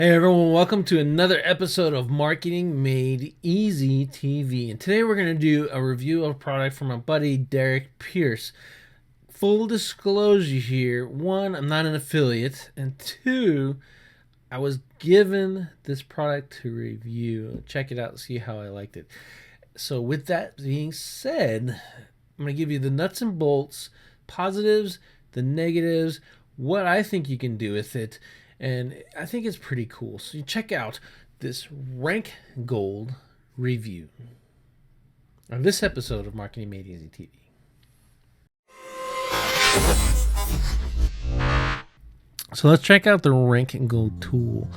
Hey everyone, welcome to another episode of Marketing Made Easy TV. And today we're going to do a review of a product from my buddy Derek Pierce. Full disclosure here, one, I'm not an affiliate, and two, I was given this product to review. Check it out and see how I liked it. So with that being said, I'm going to give you the nuts and bolts, positives, the negatives, what I think you can do with it, and I think it's pretty cool. So you check out this RankGold review on this episode of Marketing Made Easy TV. So let's check out the RankGold tool.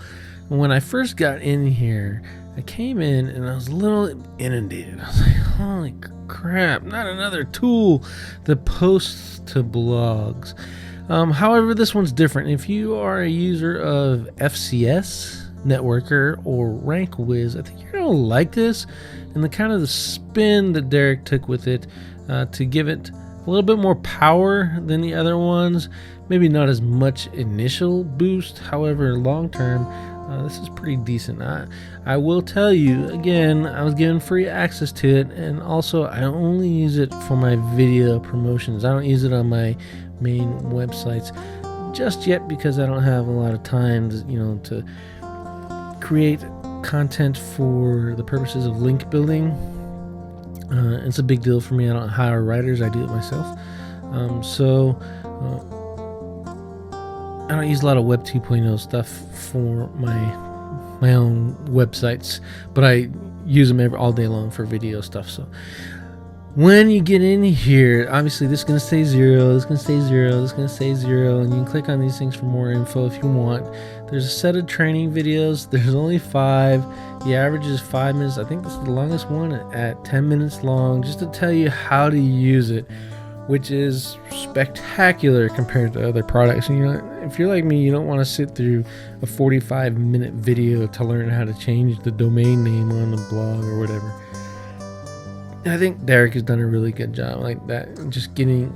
And when I first got in here, I came in and I was a little inundated. I was like, holy crap, not another tool that posts to blogs. However, this one's different. If you are a user of FCS, Networker, or RankWiz, I think you're going to like this, and the kind of the spin that Derek took with it to give it a little bit more power than the other ones. Maybe not as much initial boost. However, long term, this is pretty decent. I will tell you, again, I was given free access to it, and also I only use it for my video promotions. I don't use it on my main websites just yet because I don't have a lot of time to create content for the purposes of link building. It's a big deal for me. I don't hire writers, I do it myself. I don't use a lot of Web 2.0 stuff for my own websites, but I use them all day long for video stuff. So when you get in here, obviously this is going to say 0, this is going to say 0, this is going to say 0, and you can click on these things for more info if you want. There's a set of training videos. There's only 5. The average is 5 minutes. I think this is the longest one at 10 minutes long, just to tell you how to use it, which is spectacular compared to other products. And if you're like me, you don't want to sit through a 45-minute video to learn how to change the domain name on the blog or whatever. And I think Derek has done a really good job like that, just getting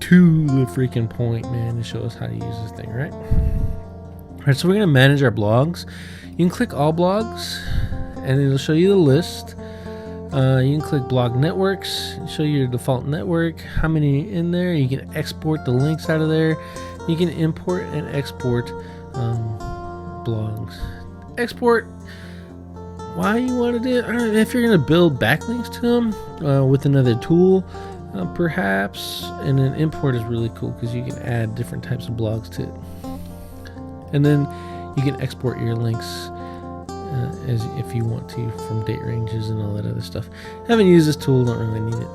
to the freaking point, man, to show us how to use this thing, right? All right, so we're going to manage our blogs. You can click all blogs, and it'll show you the list. You can click blog networks, show you your default network, how many in there. You can export the links out of there. You can import and export blogs. Export, why you want to do it? I don't know if you're going to build backlinks to them with another tool, perhaps. And then import is really cool because you can add different types of blogs to it. And then you can export your links as if you want to from date ranges and all that other stuff. Haven't used this tool, don't really need it.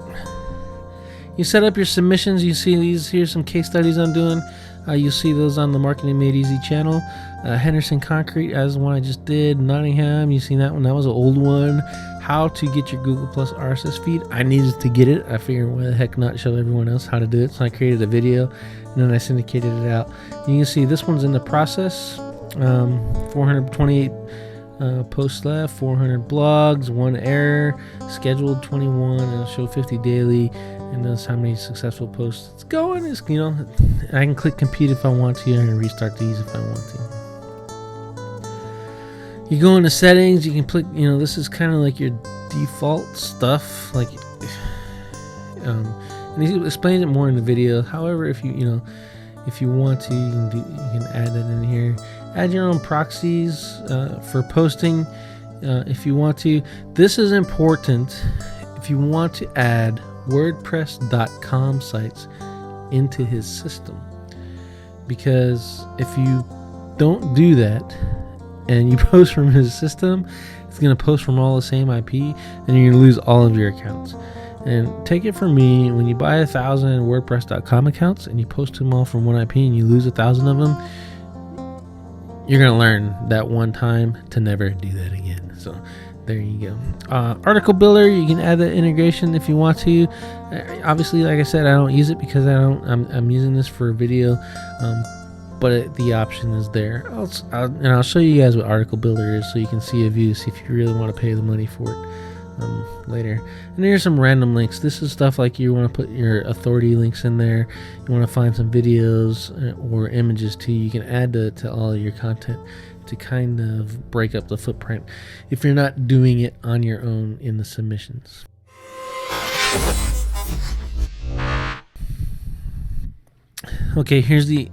You set up your submissions. You see these here's some case studies I'm doing. You'll see those on the Marketing Made Easy channel. Henderson Concrete, as the one I just did. Nottingham, you seen that one? That was an old one. How to get your Google Plus RSS feed. I needed to get it. I figured why the heck not show everyone else how to do it. So I created a video and then I syndicated it out. You can see this one's in the process. 428 posts left, 400 blogs, 1 error, scheduled 21, and it'll show 50 daily, and notice how many successful posts it's going. It's, I can click compete if I want to, and restart these if I want to. You go into settings, you can click, this is kind of like your default stuff, like, and he explains it more in the video. However, if you want to, you can add that in here. Add your own proxies for posting if you want to. This is important if you want to add WordPress.com sites into his system. Because if you don't do that and you post from his system, it's going to post from all the same IP, and you're going to lose all of your accounts. And take it from me, when you buy 1,000 WordPress.com accounts and you post them all from one IP and you lose 1,000 of them, you're going to learn that one time to never do that again. So there you go. Article Builder, you can add that integration if you want to. Obviously, like I said, I don't use it because I'm using this for video, but the option is there. I'll show you guys what Article Builder is so you can see a view, see if you really want to pay the money for it. Later. And here's some random links. This is stuff like you want to put your authority links in there. You want to find some videos or images too. You can add to all of your content to kind of break up the footprint if you're not doing it on your own in the submissions. Okay, here's the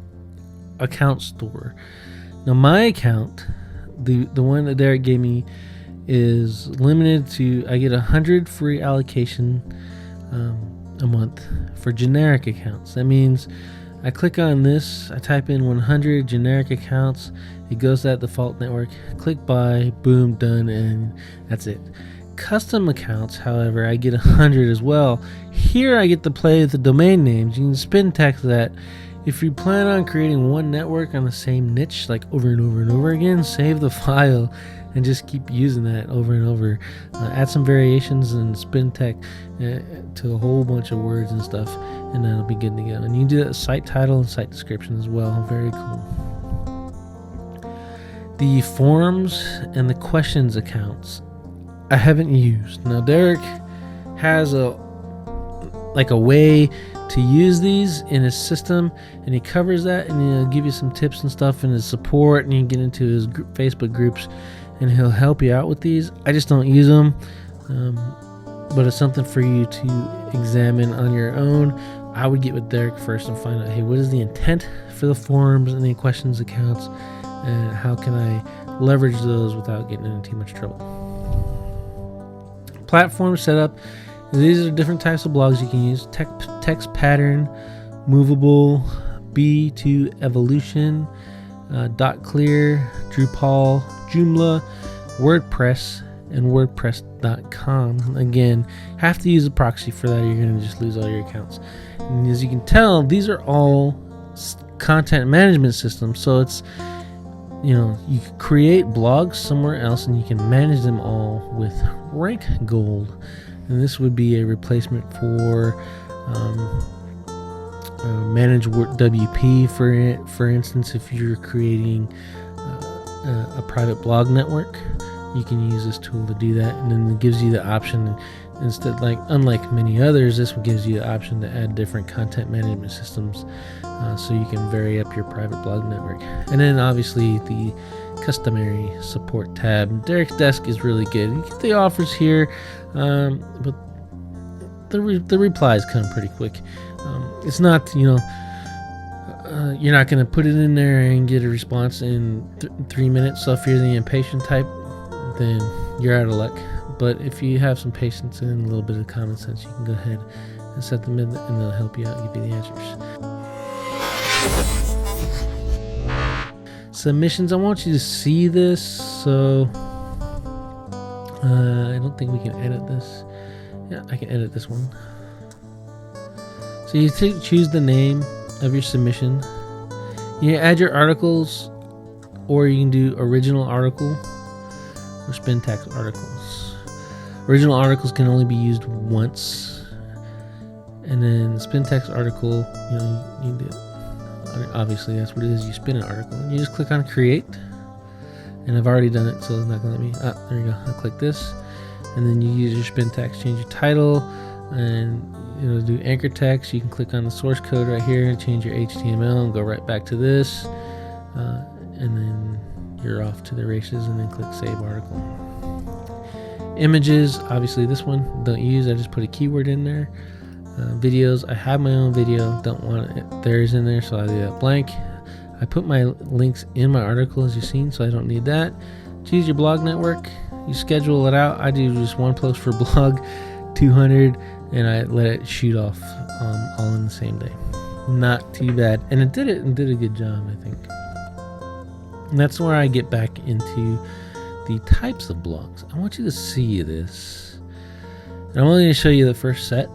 account store. Now my account, the one that Derek gave me, is limited to, I get 100 free allocation a month for generic accounts. That means I click on this, I type in 100 generic accounts, it goes to that default network, click buy, boom, done, and that's it. Custom accounts, however, I get 100 as well. Here I get to play with the domain names. You can spin text that. If you plan on creating one network on the same niche like over and over and over again, save the file and just keep using that over and over. Add some variations and spin text to a whole bunch of words and stuff, and then it'll be good to go. And you can do that site title and site description as well. Very cool. The forums and the questions accounts I haven't used. Now Derek has a way to use these in his system, and he covers that, and he'll give you some tips and stuff in his support, and you can get into his Facebook groups, and he'll help you out with these. I just don't use them, but it's something for you to examine on your own. I would get with Derek first and find out, hey, what is the intent for the forums and the questions accounts, and how can I leverage those without getting into too much trouble. Platform setup. These are different types of blogs you can use. Text pattern, movable, B2 evolution, .clear, Drupal, Joomla, WordPress, and WordPress.com. Again, have to use a proxy for that, or you're going to just lose all your accounts. And as you can tell, these are all content management systems. So it's, you can create blogs somewhere else, and you can manage them all with RankGold. And this would be a replacement for Manage WP, for instance. If you're creating a private blog network, you can use this tool to do that, and then it gives you the option, instead, unlike many others, this one gives you the option to add different content management systems, so you can vary up your private blog network. And then obviously the customary support tab. Derek's Desk is really good. You get the offers here, but the replies come pretty quick. It's not, you're not going to put it in there and get a response in 3 minutes. So if you're the impatient type, then you're out of luck. But if you have some patience and a little bit of common sense, you can go ahead and set them in, and they'll help you out, give you the answers. Submissions, I want you to see this, so I don't think we can edit this. Yeah, I can edit this one. So you choose the name of your submission. You can add your articles, or you can do original article or spin text articles. Original articles can only be used once, and then spin text article, you do. Obviously, that's what it is. You spin an article, and you just click on create. And I've already done it, so it's not going to let me. There you go. I click this, and then you use your spin text, change your title, and it'll do anchor text. You can click on the source code right here and change your HTML and go right back to this, and then you're off to the races. And then click save article. Images, obviously this one don't use. I just put a keyword in there. Videos, I have my own video, don't want theirs in there, so I leave that blank. I put my links in my article, as you've seen, so I don't need that. Choose your blog network, you schedule it out. I do just one post for blog, 200, and I let it shoot off all in the same day. Not too bad, and it did a good job, I think. And that's where I get back into the types of blogs. I want you to see this, and I'm only going to show you the first set.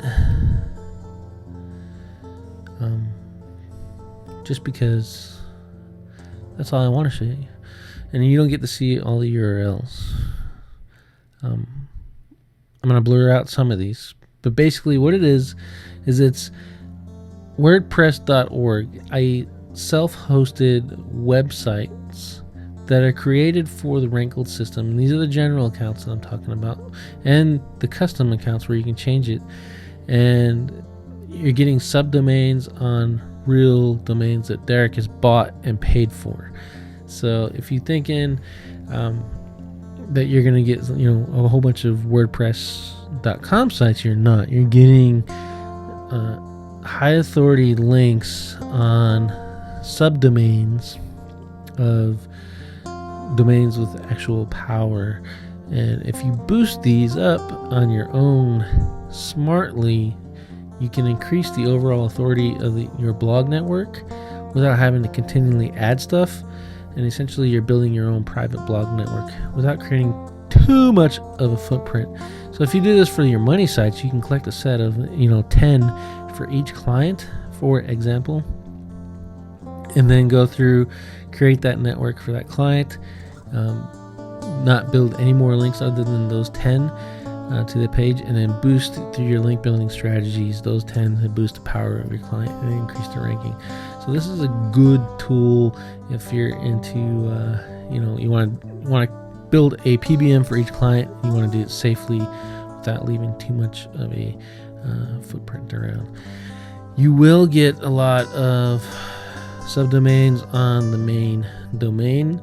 Just because that's all I want to show you, and you don't get to see all the URLs. I'm going to blur out some of these, but basically what it is it's WordPress.org, a self-hosted websites that are created for the RankGold system. And these are the general accounts that I'm talking about, and the custom accounts where you can change it, and you're getting subdomains on real domains that Derek has bought and paid for. So if you're thinking that you're going to get, a whole bunch of WordPress.com sites, you're not. You're getting high authority links on subdomains of domains with actual power. And if you boost these up on your own smartly, you can increase the overall authority of your blog network without having to continually add stuff. And essentially you're building your own private blog network without creating too much of a footprint. So if you do this for your money sites, you can collect a set of 10 for each client, for example, and then go through, create that network for that client, not build any more links other than those 10 to the page, and then boost through your link building strategies those 10 to boost the power of your client and increase the ranking. So this is a good tool if you're into you want to build a PBM for each client. You want to do it safely without leaving too much of a footprint around. You will get a lot of subdomains on the main domain,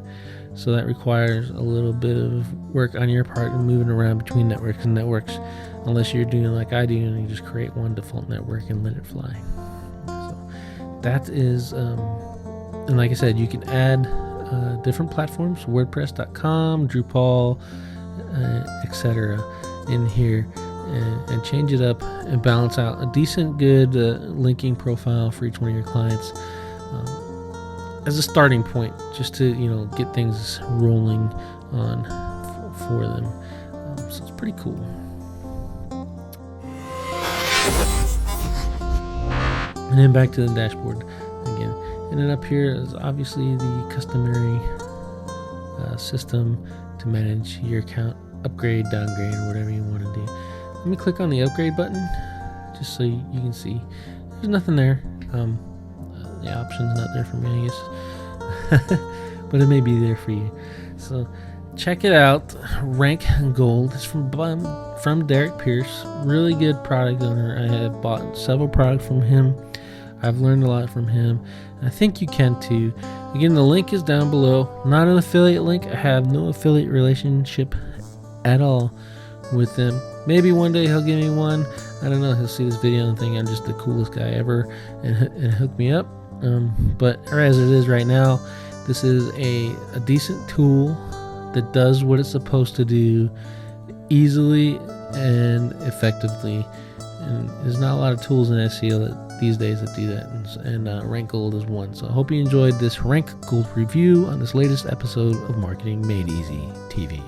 so that requires a little bit of work on your part and moving around between networks and networks, unless you're doing like I do and you just create one default network and let it fly. So that is and like I said, you can add different platforms, WordPress.com, Drupal, etc. in here, and change it up and balance out a decent, good linking profile for each one of your clients as a starting point, just to get things rolling on for them. So it's pretty cool. And then back to the dashboard again, and then up here is obviously the customary system to manage your account, upgrade, downgrade, or whatever you want to do. Let me click on the upgrade button just so you can see there's nothing there. The option's not there for me, I guess, but it may be there for you. So check it out. RankGold. It's from Derek Pierce. Really good product owner. I have bought several products from him. I've learned a lot from him. I think you can too. Again, the link is down below. Not an affiliate link. I have no affiliate relationship at all with them. Maybe one day he'll give me one. I don't know. He'll see this video and think I'm just the coolest guy ever and hook me up. But as it is right now, this is a decent tool that does what it's supposed to do easily and effectively. And there's not a lot of tools in SEO these days that do that, and RankGold is one. So I hope you enjoyed this RankGold review on this latest episode of Marketing Made Easy TV.